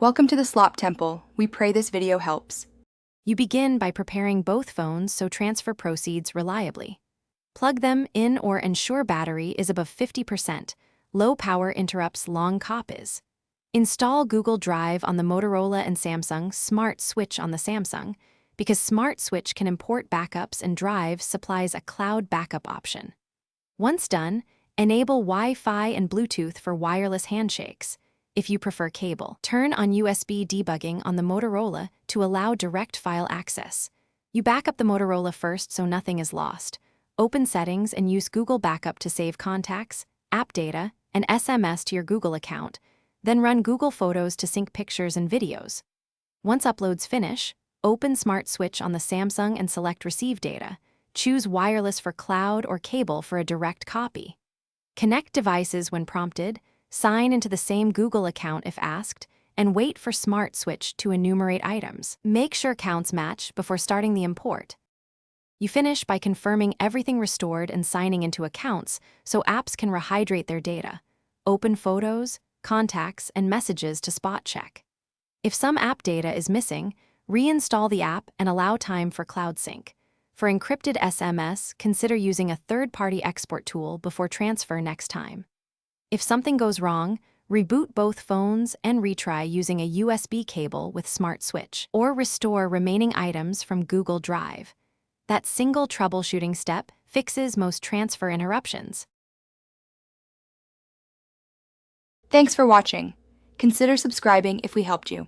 Welcome to the Slop Temple. We pray this video helps. You begin by preparing both phones so transfer proceeds reliably. Plug them in or ensure battery is above 50%. Low power interrupts long copies. Install Google Drive on the Motorola and Samsung, Smart Switch on the Samsung, because Smart Switch can import backups and Drive supplies a cloud backup option. Once done, enable Wi-Fi and Bluetooth for wireless handshakes. If you prefer cable, turn on USB debugging on the Motorola to allow direct file access. You back up the Motorola first so nothing is lost. Open Settings and use Google Backup to save contacts, app data, and SMS to your Google account. Then run Google Photos to sync pictures and videos. Once uploads finish, open Smart Switch on the Samsung and select Receive Data. Choose wireless for cloud or cable for a direct copy. Connect devices when prompted, sign into the same Google account if asked, and wait for Smart Switch to enumerate items. Make sure counts match before starting the import. You finish by confirming everything restored and signing into accounts so apps can rehydrate their data. Open photos, contacts, and messages to spot check. If some app data is missing, reinstall the app and allow time for cloud sync. For encrypted SMS, consider using a third-party export tool before transfer next time. If something goes wrong, reboot both phones and retry using a USB cable with Smart Switch, or restore remaining items from Google Drive. That single troubleshooting step fixes most transfer interruptions. Thanks for watching. Consider subscribing if we helped you.